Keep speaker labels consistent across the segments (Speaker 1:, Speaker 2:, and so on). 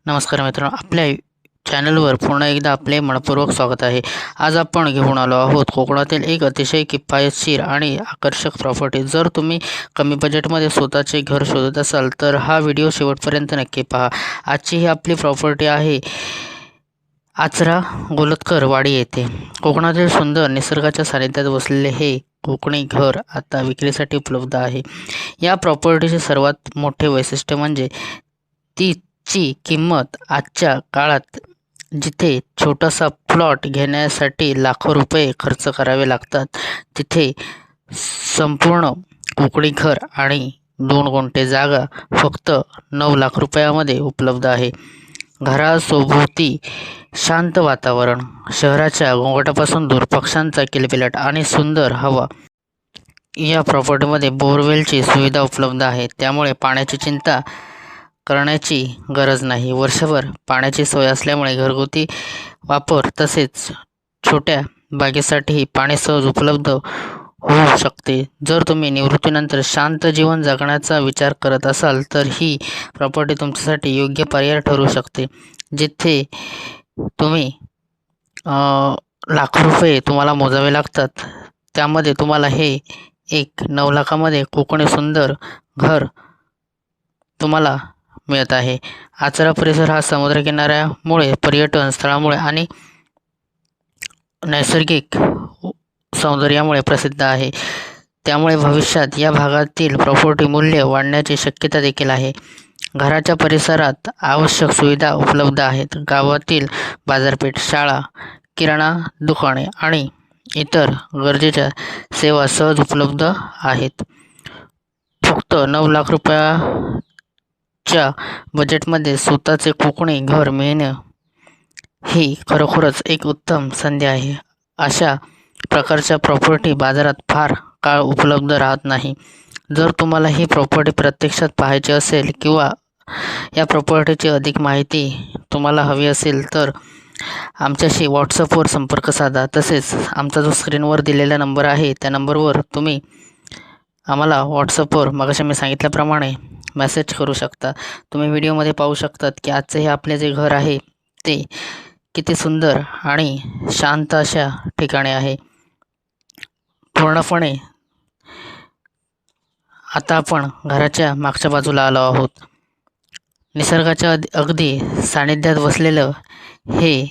Speaker 1: नमस्कार मित्रांनो, आपल्या चॅनलवर पुन्हा एकदा आपले मनपूर्वक स्वागत आहे. आज आपण घेऊन आलो आहोत कोकणातील एक अतिशय किफायतशीर आणि आकर्षक प्रॉपर्टी. जर तुम्ही कमी बजेटमध्ये स्वतःचे घर शोधत असाल तर हा व्हिडिओ शेवटपर्यंत नक्की पहा. आजची ही आपली प्रॉपर्टी आहे आचरा गोलतकर वाडी येथे. कोकणातील सुंदर निसर्गाच्या सानिध्यात बसलेले हे कोकणी घर आता विक्रीसाठी उपलब्ध आहे. या प्रॉपर्टीचे सर्वात मोठे वैशिष्ट्य म्हणजे ची किंमत. आजच्या काळात जिथे छोटासा प्लॉट घेण्यासाठी लाखो रुपये खर्च करावे लागतात, तिथे संपूर्ण कोकणी घर आणि 2 गुंठे जागा फक्त 9 लाख रुपयामध्ये उपलब्ध आहे. घरासोभोवती शांत वातावरण, शहराच्या गोंगाटापासून दूर, पक्ष्यांचा किलबिलाट आणि सुंदर हवा. या प्रॉपर्टीमध्ये बोरवेलची सुविधा उपलब्ध आहे, त्यामुळे पाण्याची चिंता करण्याची गरज नाही. वर्षभर पाण्याची सोय असल्यामुळे घरगुती वापर तसेच छोट्या बागेसाठीही पाणी सहज उपलब्ध होऊ शकते. जर तुम्ही निवृत्तीनंतर शांत जीवन जगण्याचा विचार करत असाल तर ही प्रॉपर्टी तुमच्यासाठी योग्य पर्याय ठरू शकते. जिथे तुम्ही लाखो रुपये तुम्हाला मोजावे लागतात, त्यामध्ये तुम्हाला हे एक 9 लाखामध्ये कोकणी सुंदर घर तुम्हाला मिळत आहे. आचरा परिसर हा समुद्रकिनाऱ्यामुळे, पर्यटन स्थळामुळे आणि नैसर्गिक सौंदर्यामुळे प्रसिद्ध आहे. त्यामुळे भविष्यात या भागातील प्रॉपर्टी मूल्य वाढण्याची शक्यता देखील आहे. घराच्या परिसरात आवश्यक सुविधा उपलब्ध आहेत. गावातील बाजारपेठ, शाळा, किराणा दुकाने आणि इतर गरजेच्या सेवा सहज उपलब्ध आहेत. फक्त 9 लाख रुपयाच्या बजेटमध्ये स्वतःचे कोकणी घर मिळणं ही खरोखरच एक उत्तम संधी आहे. अशा प्रकारच्या प्रॉपर्टी बाजारात फार काळ उपलब्ध राहत नाही. जर तुम्हाला ही प्रॉपर्टी प्रत्यक्षात पाहायची असेल किंवा या प्रॉपर्टीची अधिक माहिती तुम्हाला हवी असेल तर आमच्याशी व्हॉट्सअपवर संपर्क साधा. तसेच आमचा जो स्क्रीनवर दिलेला नंबर आहे त्या नंबरवर तुम्ही आम्हाला व्हॉट्सअपवर मगाशी मी सांगितल्याप्रमाणे मेसेज करू शकता. तुम्ही व्हिडिओमध्ये पाहू शकतात की आजचे हे आपले जे घर आहे ते किती सुंदर आणि शांत अशा ठिकाणी आहे. पूर्णपणे आता आपण घराच्या मागच्या बाजूला आलो आहोत. निसर्गाच्या अगदी सानिध्यात बसलेलं हे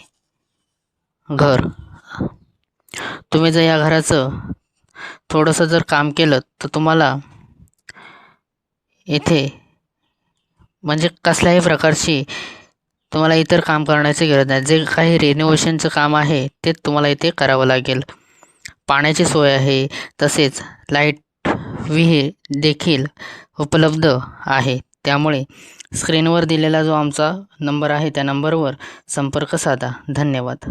Speaker 1: घर. तुम्ही जर या घराचं थोडंसं जर काम केलं तर तुम्हाला इथे म्हणजे कसल्याही प्रकारची तुम्हाला इतर काम करण्याची गरज नाही. जे काही रिनोव्हेशनचं काम आहे ते तुम्हाला इथे करावं लागेल. पाण्याची सोय आहे, तसेच लाईट विहीर देखील उपलब्ध आहे. त्यामुळे स्क्रीनवर दिलेला जो आमचा नंबर आहे त्या नंबरवर संपर्क साधा. धन्यवाद.